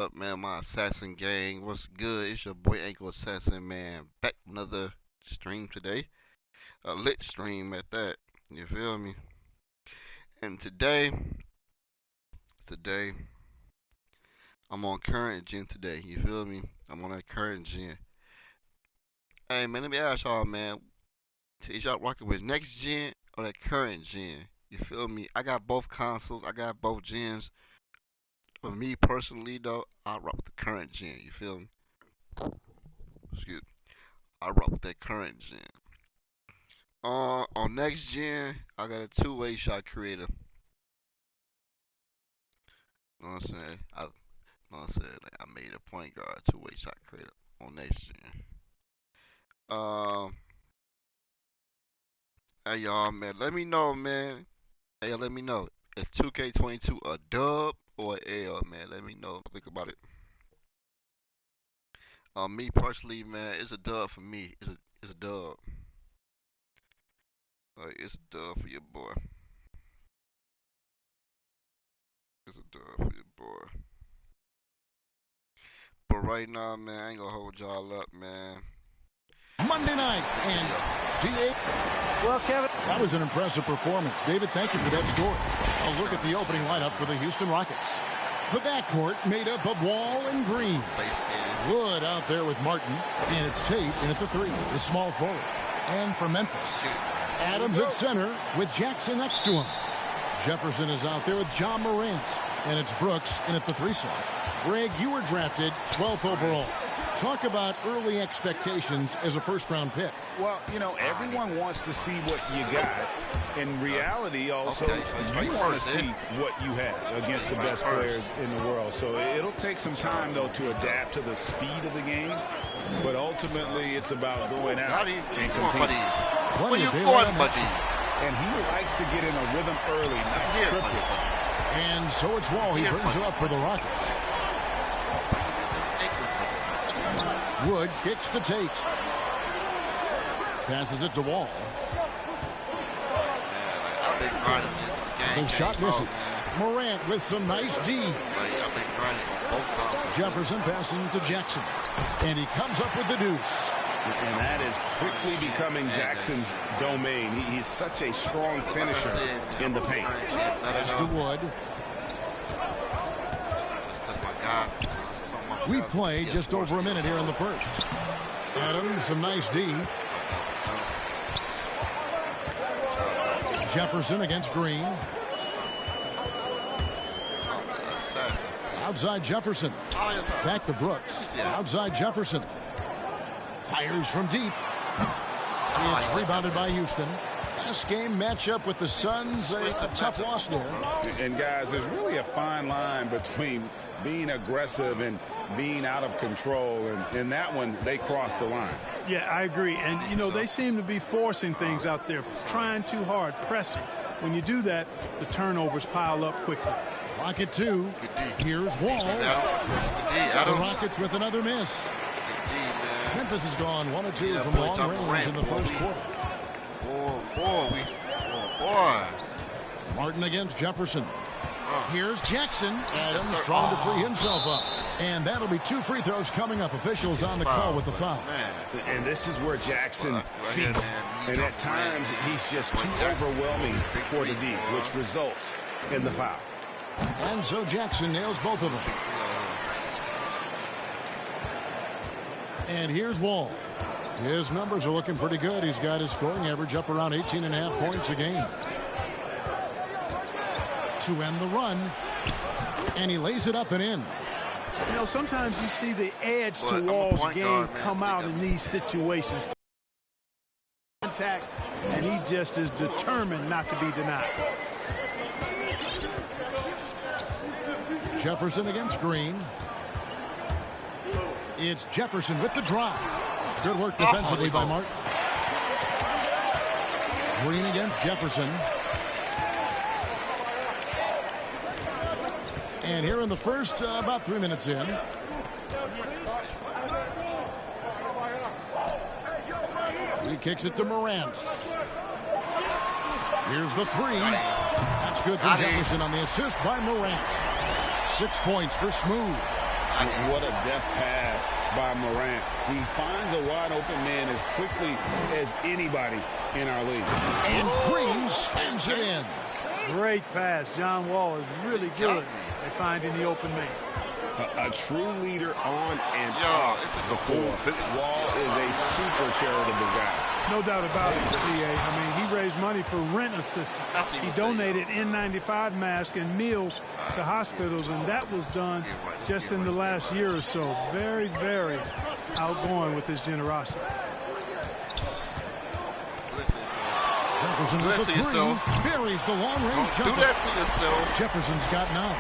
Up, man, my assassin gang. What's good? It's your boy Ankle Assassin, man. Back with another stream today. A lit stream at that. You feel me? And today, I'm on current gen today. You feel me? I'm on that current gen. Hey, man, let me ask y'all, man. Is y'all rocking with next gen or that current gen? You feel me? I got both consoles. I got both gens. For me personally, though, I rock with the current gen. You feel me? Excuse me. I rock with that current gen. On next gen, I got a two-way shot creator. You know what I'm saying? Like I made a point guard two-way shot creator on next gen. Um, hey y'all, man, let me know, man. Hey, let me know. Is 2K22 a dub or a L, man? Let me know. Think about it. Me personally, man, it's a dub for me. It's a dub. Like it's a dub for your boy. It's a dub for your boy. But right now, man, I ain't gonna hold y'all up, man. Monday night, and DA. Well, Kevin, that was an impressive performance. David, thank you for that score. A look at the opening lineup for the Houston Rockets. The backcourt made up of Wall and Green. Wood out there with Martin, and it's Tate in at the three, the small forward. And for Memphis, Adams at center with Jackson next to him. Jefferson is out there with John Morant, and it's Brooks in at the three slot. Greg, you were drafted 12th overall. Talk about early expectations as a first-round pick. Well, you know, everyone wants to see what you got. In reality, also, you want to see what you have against the best players in the world. So it'll take some time, though, to adapt to the speed of the game. But ultimately, it's about going out and competing. Where you going, buddy? And he likes to get in a rhythm early. Nice triple. And so it's Wall. He brings it up for the Rockets. Wood kicks to Tate. Passes it to Wall. The shot misses. Morant with some nice D. Jefferson passing to Jackson. And he comes up with the deuce. And that is quickly becoming Jackson's domain. He's such a strong finisher in the paint. Pass to Wood. We play just over a minute here in the first. Adams, some nice D. Jefferson against Green. Outside Jefferson. Back to Brooks. Outside Jefferson. Fires from deep. It's rebounded by Houston. Last game matchup with the Suns, a tough loss there. And guys, there's really a fine line between being aggressive and being out of control. And in that one, they crossed the line. Yeah, I agree. And, you know, they seem to be forcing things out there, trying too hard, pressing. When you do that, the turnovers pile up quickly. Rocket 2. Here's Wall. The Rockets with another miss. Memphis has gone 1 or 2 from long range in the first quarter. Boy. Martin against Jefferson. Here's Jackson. Adams trying to free himself up. And that'll be 2 free throws coming up. Officials on the call with the foul. And this is where Jackson feasts. And at times, he's just too overwhelming for the D, which results in the foul. And so Jackson nails both of them. And here's Wall. His numbers are looking pretty good. He's got his scoring average up around 18.5 points a game. To end the run. And he lays it up and in. You know, sometimes you see the edge to Wall's game come out in these situations. Contact, and he just is determined not to be denied. Jefferson against Green. It's Jefferson with the drive. Good work defensively by Martin. Green against Jefferson. And here in the first, about 3 minutes in. He kicks it to Morant. Here's the three. That's good for Jefferson on the assist by Morant. 6 points for Smooth. What a deft pass by Morant. He finds a wide open man as quickly as anybody in our league. And Green slams it in. Great pass. John Wall is really good at finding the open man. A true leader on and off the floor. Wall is a super charitable guy. No doubt about it, CA. I mean, he raised money for rent assistance. He donated N95 masks and meals to hospitals, and that was done just in the last year or so. Very, very outgoing with his generosity. Jefferson with the three. Buries the long-range jumper. Do that to yourself. Jefferson's got 9.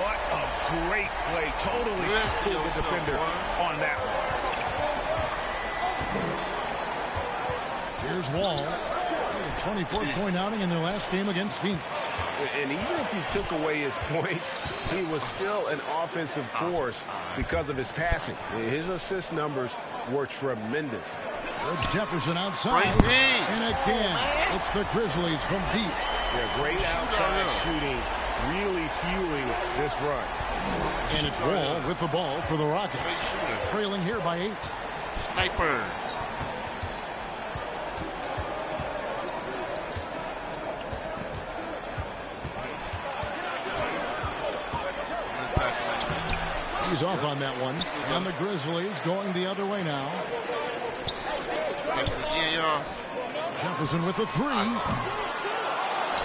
What a great play. Totally schooled the defender on that one. Here's Wall. A 24-point outing in their last game against Phoenix. And even if you took away his points, he was still an offensive force because of his passing. His assist numbers were tremendous. It's Jefferson outside. And again, it's the Grizzlies from deep. Yeah, great outside shooting, really fueling this run. And it's Wall with the ball for the Rockets. Trailing here by 8. Sniper. He's off on that one. And the Grizzlies going the other way now. Jefferson with the 3.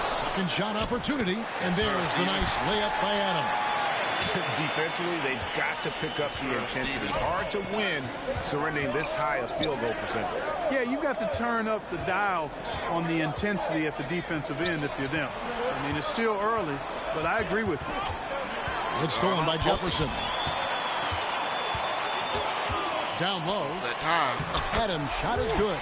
Second shot opportunity. And there's the nice layup by Adams. Defensively, they've got to pick up the intensity. Hard to win surrendering this high a field goal percentage. Yeah, you've got to turn up the dial on the intensity at the defensive end if you're them. I mean, it's still early, but I agree with you. It's stolen by Jefferson. Down low. Adams' shot is good.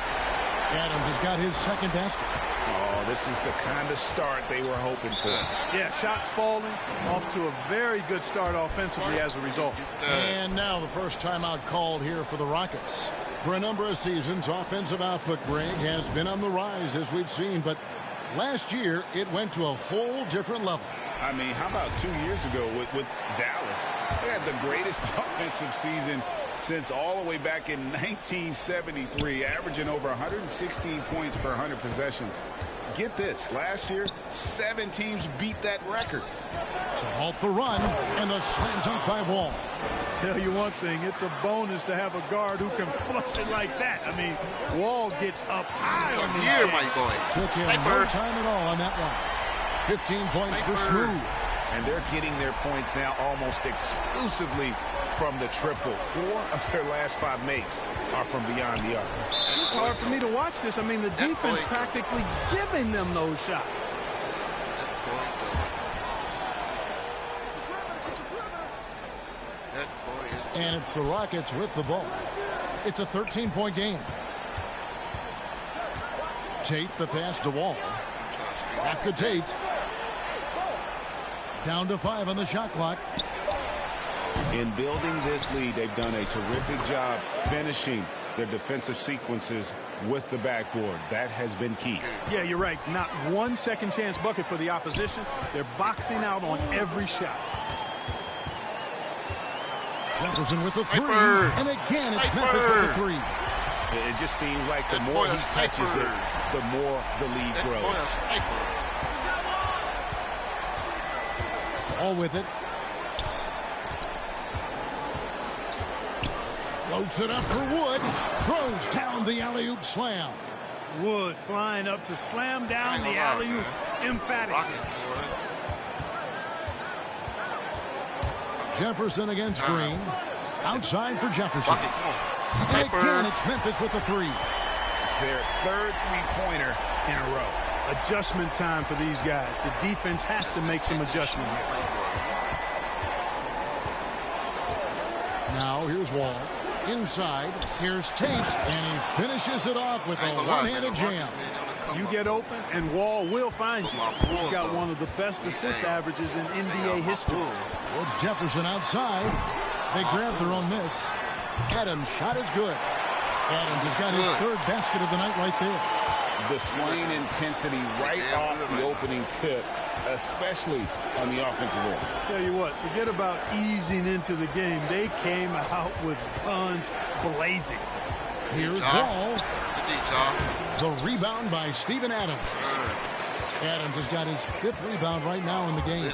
Adams has got his second basket. Oh, this is the kind of start they were hoping for. Yeah, shots falling, off to a very good start offensively as a result. And now the first timeout called here for the Rockets. For a number of seasons, offensive output, Greg, has been on the rise, as we've seen, but last year it went to a whole different level. I mean, how about 2 years ago with Dallas? They had the greatest offensive season since all the way back in 1973, averaging over 116 points per 100 possessions. Get this, last year, 7 teams beat that record. To halt the run, and the slam dunk by Wall. Tell you one thing, it's a bonus to have a guard who can flush it like that. I mean, Wall gets up high on the here, my boy. Took him no time at all on that one. 15 points for Smooth. And they're getting their points now almost exclusively from the triple. 4 of their last 5 makes are from beyond the arc. It's hard for me to watch this. I mean, the defense practically giving them those shots. And it's the Rockets with the ball. It's a 13-point game. Tate the pass to Wall. Back to Tate. Down to 5 on the shot clock. In building this lead, they've done a terrific job finishing their defensive sequences with the backboard. That has been key. Yeah, you're right. Not one second chance bucket for the opposition. They're boxing out on every shot. Jefferson with the 3. And again, it's Memphis with the 3. It just seems like the more he touches it, the more the lead grows. All with it. Floats it up for Wood. Throws down the alley-oop slam. Wood flying up to slam down the alley-oop emphatically. Jefferson against Green. Outside for Jefferson. And again, it's Memphis with the 3. Their third three-pointer in a row. Adjustment time for these guys. The defense has to make some adjustment here. Now here's Wall. Inside, here's Tate, and he finishes it off with a one-handed jam. You get open, and Wall will find you. He's got one of the best assist averages in NBA history. It's Jefferson outside. They grab their own miss. Adams' shot is good. Adams has got his third basket of the night right there. displaying intensity right off the opening tip, especially on the offensive end. Tell you what, forget about easing into the game. They came out with guns blazing. Here's Wall. The rebound by Steven Adams. Adams has got his 5th rebound right now in the game.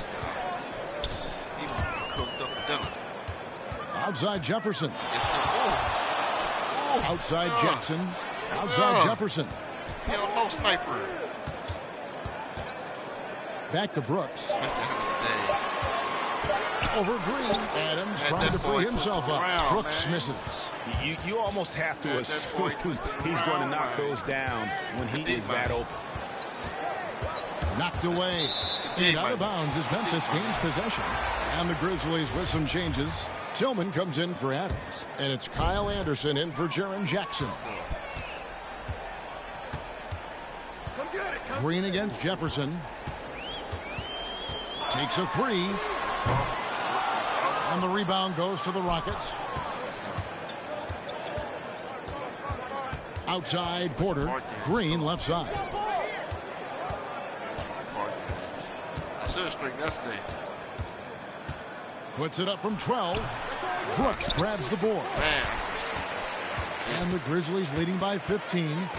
Outside Jefferson. Outside Jackson. Outside Jefferson. Hell no, sniper. Back to Brooks. Over Green. Adams trying to free himself up. Brooks misses. You almost have to assume he's going to knock those down when he is that open. Knocked away. And out of bounds is Memphis gains possession. And the Grizzlies with some changes. Tillman comes in for Adams. And it's Kyle Anderson in for Jaren Jackson. Green against Jefferson. Takes a 3. And the rebound goes to the Rockets. Outside Porter. Green left side. Puts it up from 12. Brooks grabs the board. And the Grizzlies leading by 15.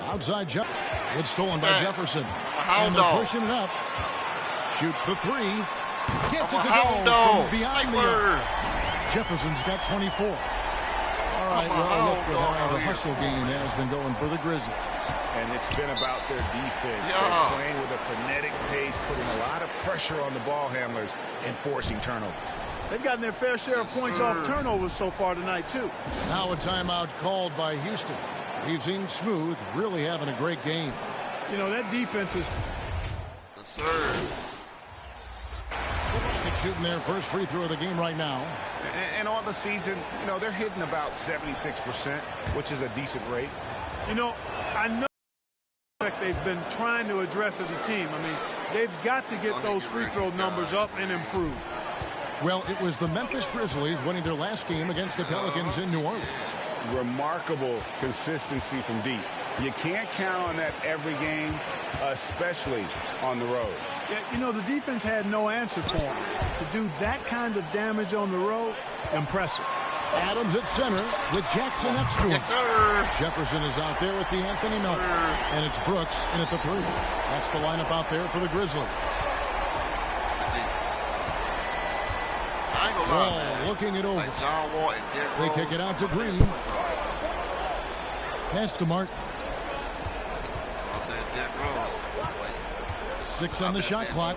Outside Jefferson. It's stolen by Jefferson. And they're pushing it up. Shoots the 3. Gets it to go from behind the arc. Jefferson's got 24. All right, well, look at how the hustle game has been going for the Grizzlies. And it's been about their defense. They're playing with a frenetic pace, putting a lot of pressure on the ball handlers and forcing turnovers. They've gotten their fair share of points off turnovers so far tonight, too. Now a timeout called by Houston. We've seen Smooth really having a great game. You know, that defense is... Yes, sir. Shooting their first free throw of the game right now. And on the season, you know, they're hitting about 76%, which is a decent rate. You know, I know they've been trying to address as a team. I mean, they've got to get those free throw numbers up and improve. Well, it was the Memphis Grizzlies winning their last game against the Pelicans in New Orleans. Remarkable consistency from deep. You can't count on that every game, especially on the road. Yeah, you know, the defense had no answer for them. To do that kind of damage on the road, impressive. Adams at center with Jackson next to him. Yes, Jefferson is out there with the Anthony Melton. And it's Brooks in at the 3. That's the lineup out there for the Grizzlies. Wall looking it over. They kick it out to Green. Pass to Martin. 6 on the shot clock.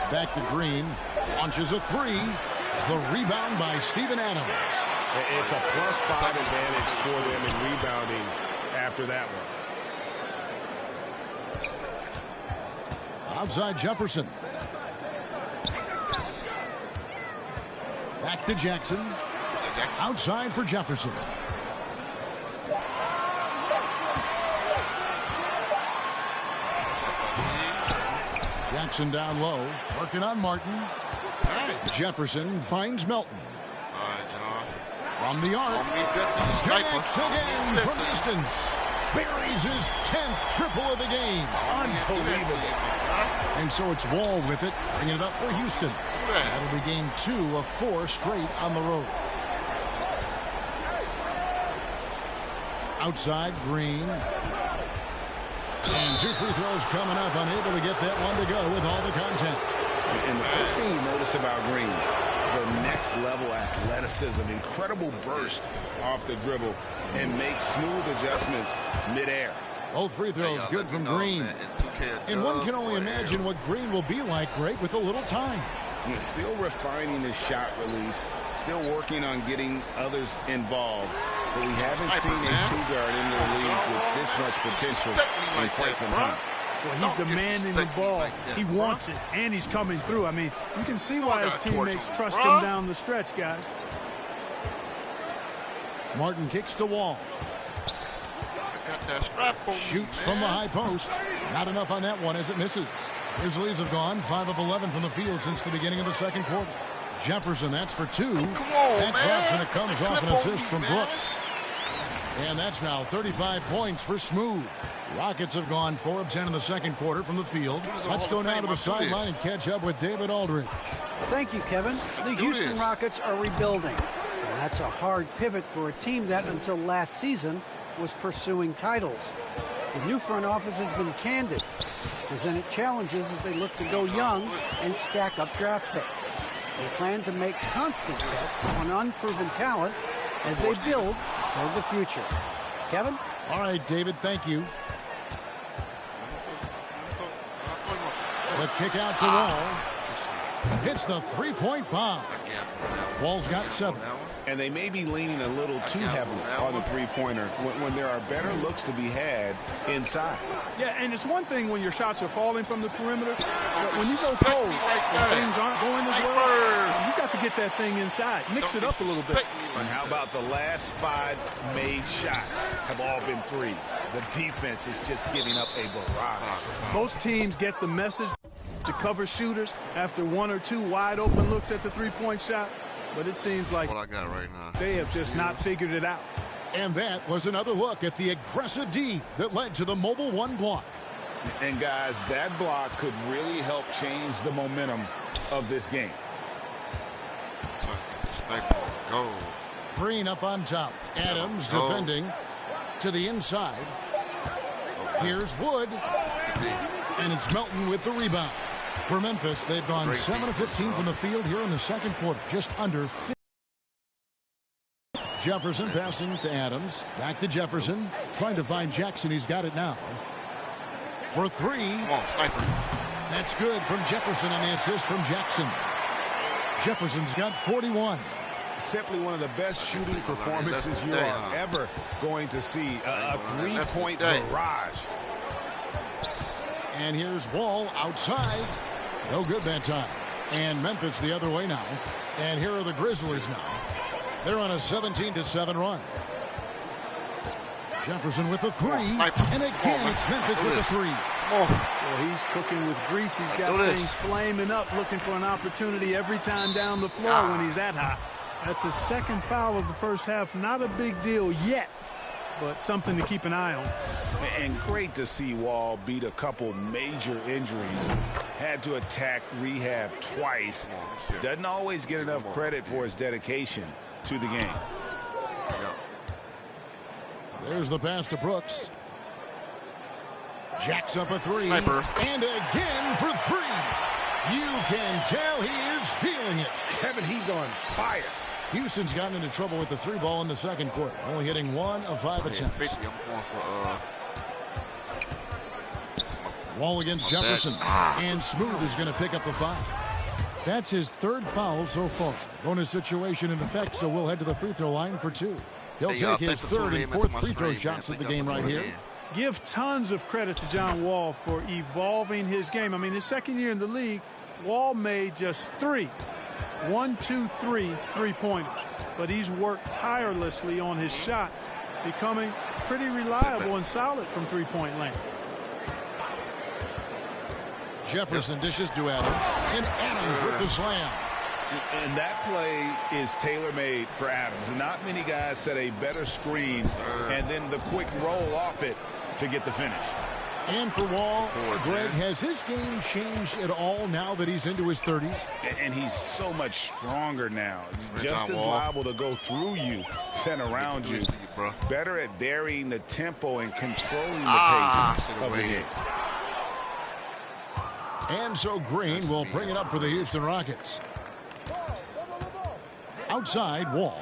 Back to Green. Launches a 3. The rebound by Steven Adams. It's a +5 advantage for them in rebounding after that one. Outside Jefferson. Back to Jackson. Outside for Jefferson. Jackson down low, working on Martin. Jefferson finds Melton. From the arc. Connects again from distance. Buries his 10th triple of the game. Unbelievable. And so it's Wall with it, bringing it up for Houston. That'll be game 2 of 4 straight on the road. Outside, Green. And 2 free throws coming up, unable to get that one to go with all the contact. And the first thing you notice about Green, the next level athleticism, incredible burst off the dribble, and makes smooth adjustments midair. Both free throws good from Green. And one can only imagine what Green will be like, great with a little time. He's still refining his shot release, still working on getting others involved. But we haven't seen a two-guard in the league with this much potential in quite some time. Well, he's demanding the ball. He wants it, and he's coming through. I mean, you can see why his teammates trust him down the stretch, guys. Martin kicks to Wall. Shoots from the high post. Not enough on that one as it misses. Grizzlies have gone 5 of 11 from the field since the beginning of the second quarter. Jefferson, that's for 2. That drops, and it comes off an assist from Brooks. And that's now 35 points for Smooth. Rockets have gone 4 of 10 in the second quarter from the field. Let's go now to the sideline and catch up with David Aldridge. Thank you, Kevin. The Houston Rockets are rebuilding. And that's a hard pivot for a team that, until last season, was pursuing titles. The new front office has been candid. It's presented challenges as they look to go young and stack up draft picks. They plan to make constant bets on unproven talent as they build toward the future. Kevin? All right, David, thank you. The kick out to Wall. Hits the three-point bomb. Wall's got 7. And they may be leaning a little too heavily on the three-pointer when there are better looks to be had inside. Yeah, and it's one thing when your shots are falling from the perimeter, but when you go cold and things aren't going as well, you got to get that thing inside. Mix it up a little bit. And how about the last 5 made shots have all been threes? The defense is just giving up a barrage. Most teams get the message to cover shooters after 1 or 2 wide open looks at the three-point shot. But it seems like what I got right now, they have just not figured it out. And that was another look at the aggressive D that led to the mobile 1 block. And guys, that block could really help change the momentum of this game. Go. Green up on top. Adams defending to the inside. Here's Wood. And it's Melton with the rebound. For Memphis, they've gone 7 of 15 from the field here in the second quarter, just under 50. Jefferson passing to Adams. Back to Jefferson. Trying to find Jackson. He's got it now. For 3. Come on, sniper. That's good from Jefferson on the assist from Jackson. Jefferson's got 41. Simply one of the best shooting performances you are ever going to see. A three-point barrage. And here's Wall outside. No good that time. And Memphis the other way now. And here are the Grizzlies now. They're on a 17-7 run. Jefferson with the 3. And again, it's Memphis with the 3. Well, he's cooking with grease. He's got things flaming up, looking for an opportunity every time down the floor when he's that hot. That's his second foul of the first half. Not a big deal yet, but something to keep an eye on. And great to see Wall beat a couple major injuries. Had to attack rehab twice. Doesn't always get enough credit for his dedication to the game. There's the pass to Brooks. Jacks up a 3. Sniper. And again for 3. You can tell he is feeling it. Kevin, he's on fire. Houston's gotten into trouble with the 3 ball in the second quarter, only hitting 1 of 5 attempts. Wall against Jefferson. And Smooth is going to pick up the 5. That's his 3rd foul so far. Bonus situation in effect, so we'll head to the free throw line for 2. He'll take his 3rd and 4th free throw shots of the game right here. Give tons of credit to John Wall for evolving his game. I mean, his second year in the league, Wall made just 3 three-pointers. But he's worked tirelessly on his shot, becoming pretty reliable and solid from three-point lane. Jefferson dishes to Adams, and Adams with the slam. And that play is tailor-made for Adams. Not many guys set a better screen and then the quick roll off it to get the finish. And for Wall, Greg, has his game changed at all now that he's into his 30s? And he's so much stronger now. Just as liable to go through you than around you. Better at varying the tempo and controlling the pace of the game. And so Green will bring it up for the Houston Rockets. Outside, Wall.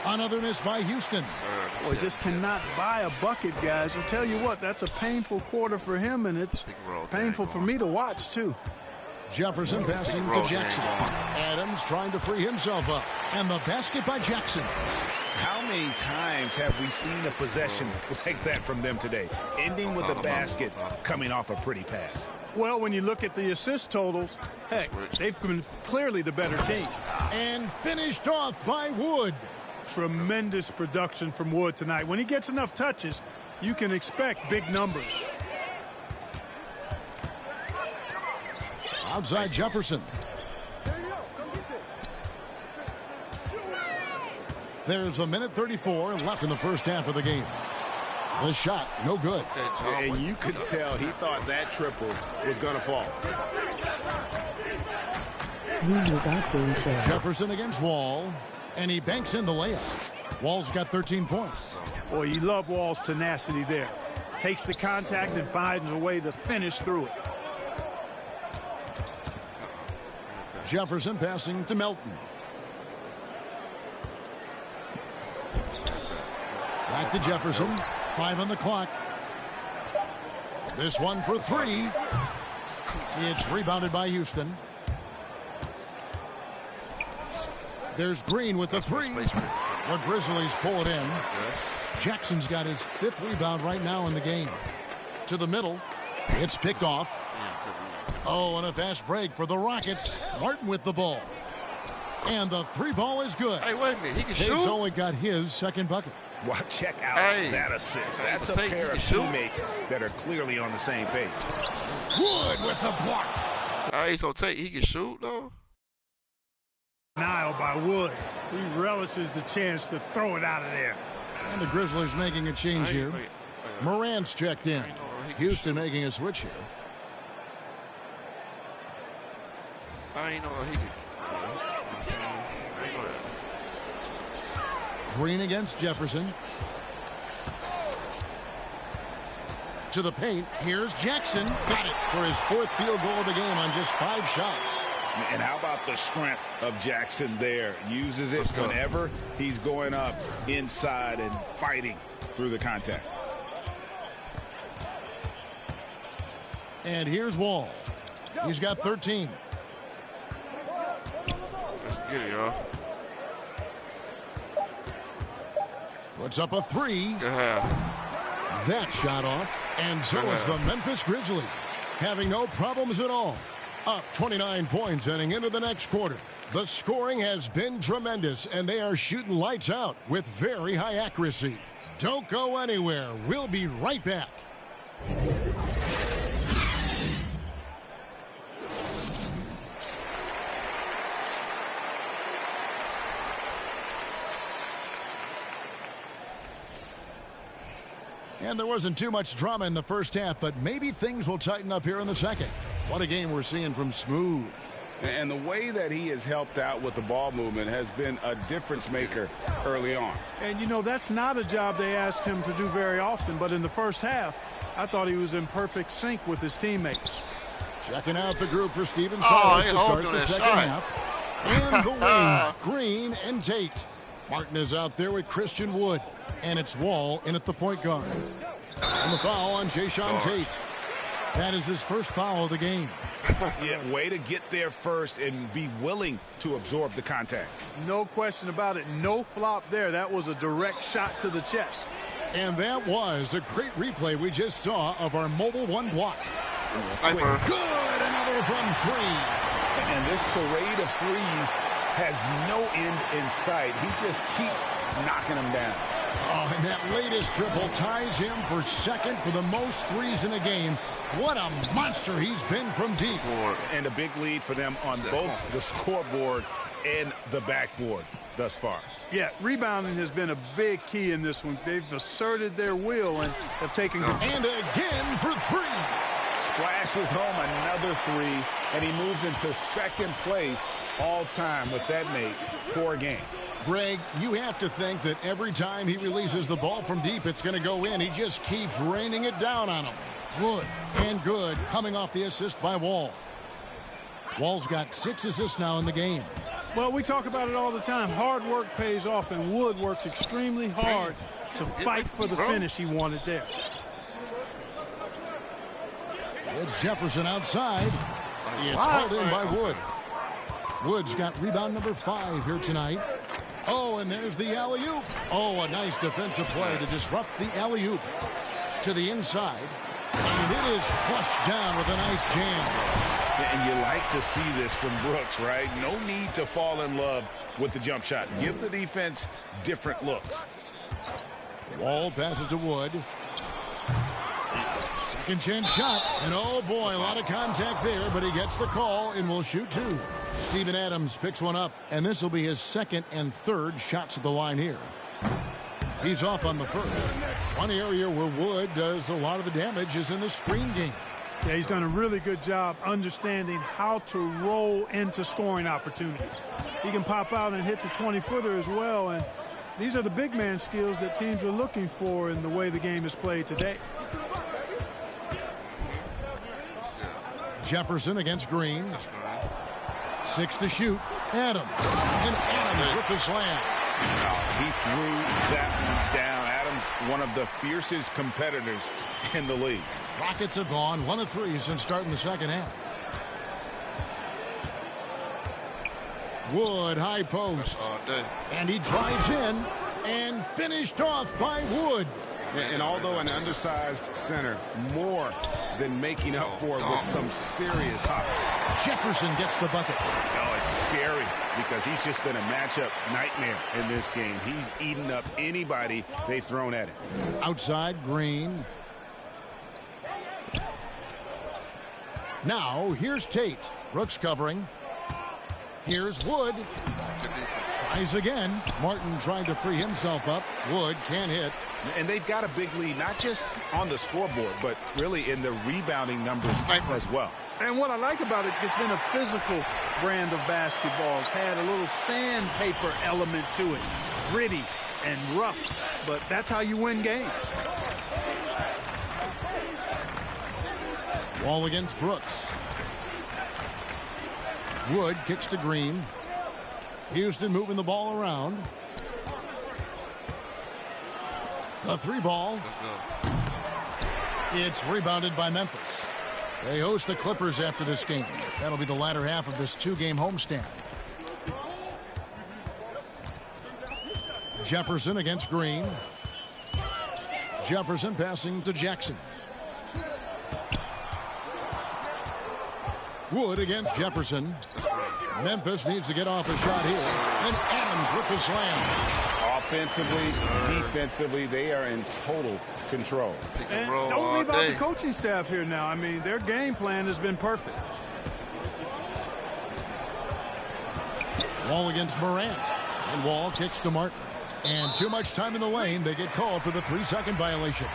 Another miss by Houston. Boy, just cannot buy a bucket, guys. I'll tell you what, that's a painful quarter for him, and it's painful for me to watch, too. Jefferson passing to Jackson. Adams trying to free himself up. And the basket by Jackson. How many times have we seen a possession like that from them today? Ending with a basket coming off a pretty pass. Well, when you look at the assist totals, heck, they've been clearly the better team. And finished off by Wood. Tremendous production from Wood tonight. When he gets enough touches, you can expect big numbers. Outside Jefferson. There's a minute 34 left in the first half of the game. The shot, no good. And you could tell he thought that triple was going to fall. Jefferson against Wall, and he banks in the layup. Wall's got 13 points. Boy, you love Wall's tenacity there. Takes the contact and finds a way to finish through it. Jefferson passing to Melton. Back to Jefferson. 5 on the clock. This one for 3. It's rebounded by Houston. There's Green with the 3. The Grizzlies pull it in. Jackson's got his 5th rebound right now in the game. To the middle. It's picked off. Oh, and a fast break for the Rockets. Martin with the ball. And the 3 ball is good. Hey, wait a minute. He can shoot. He's only got his 2nd bucket. Well, check out that assist. That's a pair of teammates that are clearly on the same page. Wood with the block. He's going to take. He can shoot, though. Denial by Wood. He relishes the chance to throw it out of there. And the Grizzlies making a change here. Morant's checked in. Houston making a switch here. I ain't know he could. Green against Jefferson. To the paint. Here's Jackson. Got it for his 4th field goal of the game on just 5 shots. And how about the strength of Jackson there? Uses it whenever he's going up inside and fighting through the contact. And here's Wall. He's got 13. Let's get it, y'all. Puts up a 3. Yeah. That shot off. And so is the Memphis Grizzlies. Having no problems at all. Up 29 points heading into the next quarter. The scoring has been tremendous, and they are shooting lights out with very high accuracy. Don't go anywhere. We'll be right back. And there wasn't too much drama in the first half, but maybe things will tighten up here in the second. What a game we're seeing from Smooth. And the way that he has helped out with the ball movement has been a difference maker early on. And, you know, that's not a job they asked him to do very often, but in the first half, I thought he was in perfect sync with his teammates. Checking out the group for Steven Silas to start the second half. And the wings, Green and Tate. Martin is out there with Christian Wood. And it's Wall in at the point guard. And the foul on Jayshawn Tate. That is his first foul of the game. Yeah, way to get there first and be willing to absorb the contact. No question about it. No flop there. That was a direct shot to the chest. And that was a great replay we just saw of our Mobile One block. Good, another from 3. And this parade of threes has no end in sight. He just keeps knocking them down. Oh, and that latest triple ties him for 2nd for the most threes in a game. What a monster he's been from deep. And a big lead for them on both the scoreboard and the backboard thus far. Yeah, rebounding has been a big key in this one. They've asserted their will and have taken control. And again for 3. Splashes home another 3, and he moves into 2nd place all time with that make for a game. Greg, you have to think that every time he releases the ball from deep, it's going to go in. He just keeps raining it down on him. Wood and good coming off the assist by Wall. Wall's got 6 assists now in the game. Well, we talk about it all the time. Hard work pays off, and Wood works extremely hard to fight for the finish he wanted there. It's Jefferson outside. It's hauled in by Wood. Wood's got rebound number 5 here tonight. Oh, and there's the alley-oop. Oh, a nice defensive play to disrupt the alley-oop. To the inside. And it is flushed down with a nice jam. And you like to see this from Brooks, right? No need to fall in love with the jump shot. Give the defense different looks. Wall passes to Wood. Second chance shot. And oh boy, a lot of contact there, but he gets the call and will shoot two. Steven Adams picks one up, and this will be his second and third shots at the line here. He's off on the first. One area where Wood does a lot of the damage is in the screen game. Yeah, he's done a really good job understanding how to roll into scoring opportunities. He can pop out and hit the 20-footer as well, and these are the big man skills that teams are looking for in the way the game is played today. Jefferson against Green. 6 to shoot. Adams. And Adams with the slam. He threw that one down. Adams, one of the fiercest competitors in the league. Rockets have gone 1 of 3 since starting the second half. Wood, high post. And he drives in and finished off by Wood. And although an undersized center, more than making up for it with some serious hops. Jefferson gets the bucket. Oh, it's scary because he's just been a matchup nightmare in this game. He's eaten up anybody they've thrown at him. Outside, Green. Now, here's Tate. Brooks covering. Here's Wood. Tries again. Martin trying to free himself up. Wood can't hit. And they've got a big lead, not just on the scoreboard, but really in the rebounding numbers as well. And what I like about it, it's been a physical brand of basketball. It's had a little sandpaper element to it. Gritty and rough, but that's how you win games. Wall against Brooks. Wood kicks to Green. Houston moving the ball around. A 3-ball. It's rebounded by Memphis. They host the Clippers after this game. That'll be the latter half of this 2-game homestand. Jefferson against Green. Jefferson passing to Jackson. Wood against Jefferson. Memphis needs to get off a shot here. And Adams with the slam. Offensively, defensively, they are in total control. And don't leave out the coaching staff here now. I mean, their game plan has been perfect. Wall against Morant. And Wall kicks to Martin. And too much time in the lane. They get called for the 3-second violation.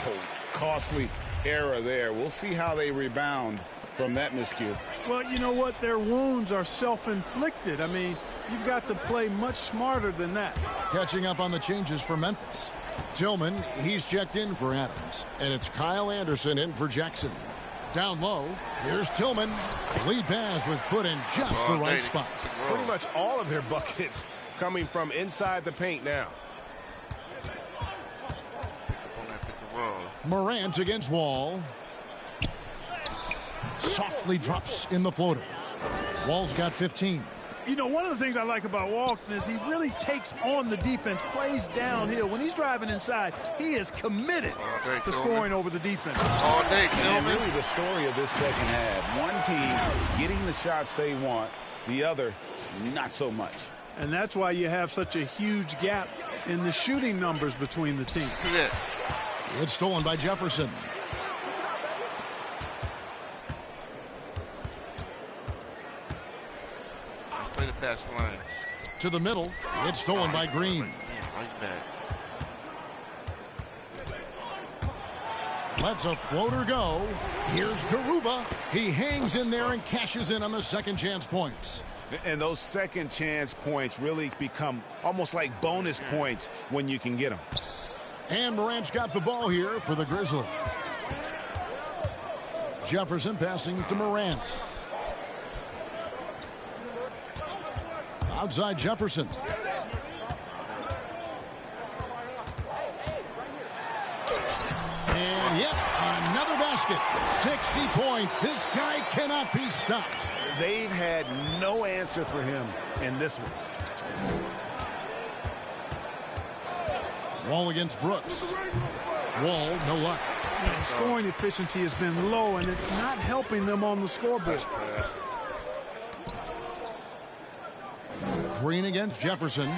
Oh, costly error there. We'll see how they rebound from that miscue. Well, you know what? Their wounds are self-inflicted. I mean, you've got to play much smarter than that. Catching up on the changes for Memphis. Tillman, he's checked in for Adams. And it's Kyle Anderson in for Jackson. Down low, here's Tillman. Lead pass was put in just the right spot. Pretty much all of their buckets coming from inside the paint now. Morant against Wall. Softly drops in the floater. Wall's got 15. You know, one of the things I like about Walton is he really takes on the defense, plays downhill. When he's driving inside, he is committed to scoring over the defense. All day, and really the story of this second half. One team getting the shots they want, the other not so much. And that's why you have such a huge gap in the shooting numbers between the teams. It's stolen by Jefferson. Play the pass line. To the middle. It's stolen by Green. Right back. Lets a floater go. Here's Garuba. He hangs in there and cashes in on the second chance points. And those second chance points really become almost like bonus points when you can get them. And Morant's got the ball here for the Grizzlies. Jefferson passing to Morant. Outside Jefferson. And yep, another basket. 60 points. This guy cannot be stopped. They've had no answer for him in this one. Wall against Brooks. Wall, no luck. Yeah, scoring efficiency has been low, and it's not helping them on the scoreboard. Green against Jefferson.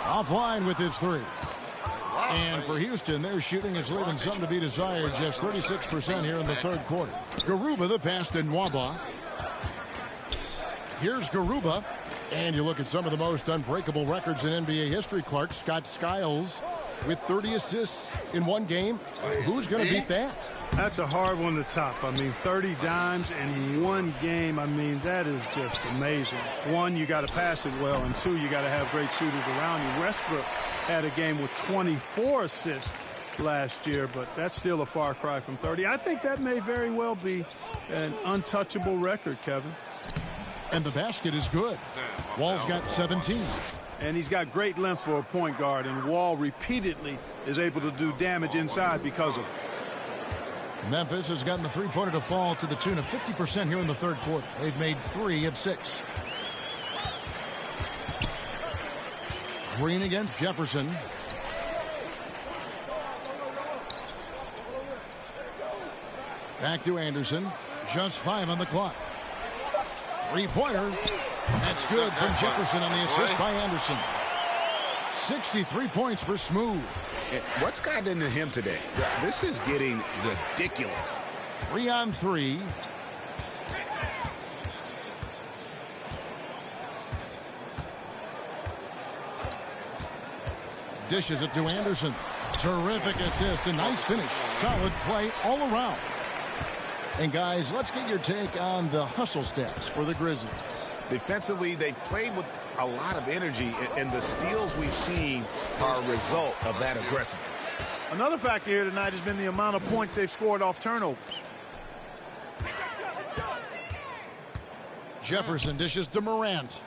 Offline with his 3. And for Houston, their shooting is leaving something to be desired. Just 36% here in the third quarter. Garuba the pass to Nwaba. Here's Garuba. And you look at some of the most unbreakable records in NBA history, Clark. Scott Skiles with 30 assists in one game. Who's going to beat that? That's a hard one to top. I mean, 30 dimes in one game. I mean, that is just amazing. One, you got to pass it well, and two, you got to have great shooters around you. Westbrook had a game with 24 assists last year, but that's still a far cry from 30. I think that may very well be an untouchable record, Kevin. And the basket is good. Wall's got 17. And he's got great length for a point guard, and Wall repeatedly is able to do damage inside because of it. Memphis has gotten the three-pointer to fall to the tune of 50% here in the third quarter. They've made 3 of 6. Green against Jefferson. Back to Anderson. Just 5 on the clock. Three-pointer. That's good from Jefferson on the assist by Anderson. 63 points for Smooth. What's gotten into him today? This is getting ridiculous. 3-on-3. Dishes it to Anderson. Terrific assist. A nice finish. Solid play all around. And guys, let's get your take on the hustle stats for the Grizzlies. Defensively, they played with a lot of energy, and the steals we've seen are a result of that aggressiveness. Another factor here tonight has been the amount of points they've scored off turnovers. Jefferson dishes to Morant.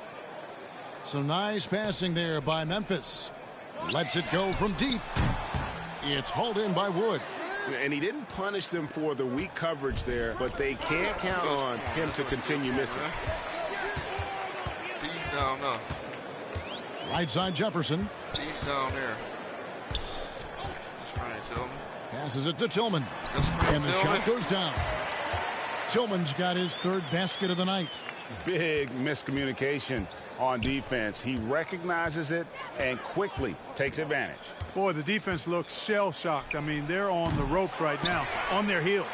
Some nice passing there by Memphis. Lets it go from deep. It's hauled in by Wood. And he didn't punish them for the weak coverage there, but they can't count on him to continue missing. He's down there. Right side Jefferson. He's down there. That's right, Tillman. Passes it to Tillman. And the shot goes down. Tillman's got his third basket of the night. Big miscommunication on defense. He recognizes it and quickly takes advantage. Boy, the defense looks shell-shocked. I mean, they're on the ropes right now, on their heels.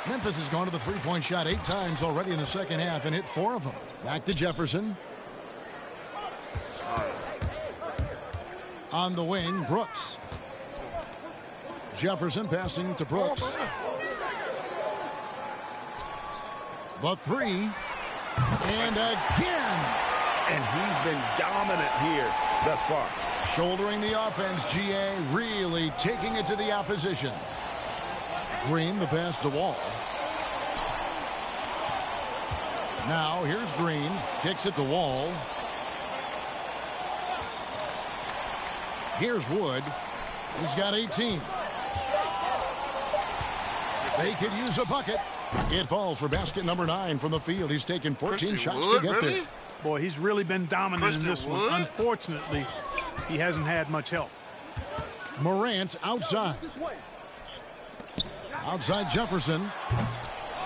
Memphis has gone to the three-point shot 8 times already in the second half and hit 4 of them. Back to Jefferson. On the wing, Brooks. Jefferson passing to Brooks. The 3. And again. And he's been dominant here thus far. Shouldering the offense, GA really taking it to the opposition. Green, the pass to Wall. Now, here's Green. Kicks it to Wall. Here's Wood. He's got 18. They could use a bucket. It falls for basket number 9 from the field. He's taken 14 shots to get there. Boy, he's really been dominant in this one. Unfortunately, he hasn't had much help. Morant outside. Outside Jefferson.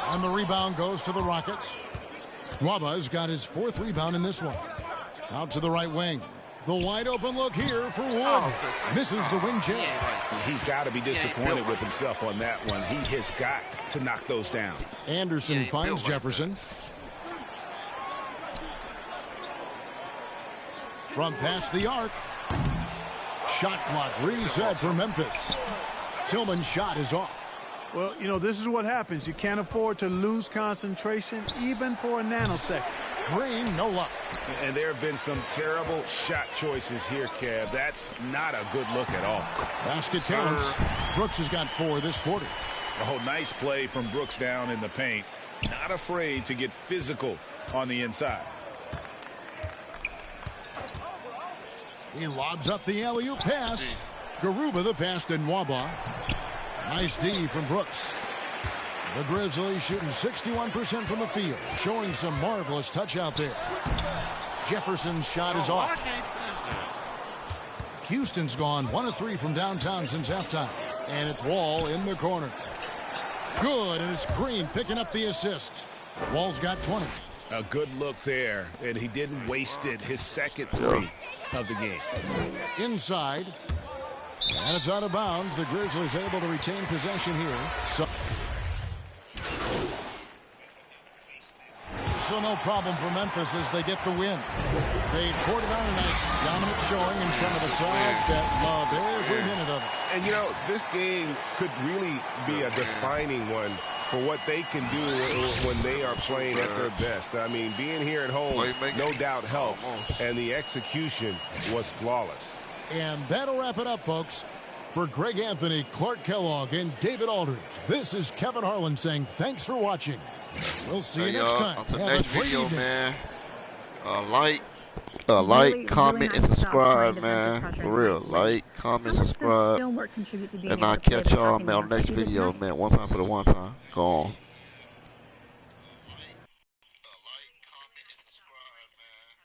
And the rebound goes to the Rockets. Nwaba's got his 4th rebound in this one. Out to the right wing. The wide open look here for Wood. Misses the wing jam. He's got to be disappointed with himself on that one. He has got to knock those down. Anderson finds Jefferson. From past the arc. Shot clock reset for Memphis. Tillman's shot is off. Well, you know, this is what happens. You can't afford to lose concentration even for a nanosecond. Green, no luck. And there have been some terrible shot choices here, Kev. That's not a good look at all. Basket counts. Brooks has got 4 this quarter. Oh, nice play from Brooks down in the paint. Not afraid to get physical on the inside. He lobs up the alley-oop pass. Garuba the pass to Nwaba. Nice D from Brooks. The Grizzlies shooting 61% from the field, showing some marvelous touch out there. Jefferson's shot is off. Houston's gone 1 of 3 from downtown since halftime. And it's Wall in the corner. Good, and it's Green picking up the assist. Wall's got 20. A good look there, and he didn't waste it. His second 3 of the game. Inside, And it's out of bounds. The Grizzlies able to retain possession here. So no problem for Memphis as they get the win. They poured it on tonight. Dominant showing in front of a crowd that loved every minute of it. And, you know, this game could really be a defining one for what they can do when they are playing at their best. I mean, being here at home no doubt helps, and the execution was flawless. And that'll wrap it up, folks. For Greg Anthony, Clark Kellogg, and David Aldridge, this is Kevin Harlan saying thanks for watching. We'll see you next time. Until next video, man. Like, comment, and subscribe, man. For real. Like, comment, subscribe. And I'll catch y'all, man, on the next video, man. One time for the one time. Go on.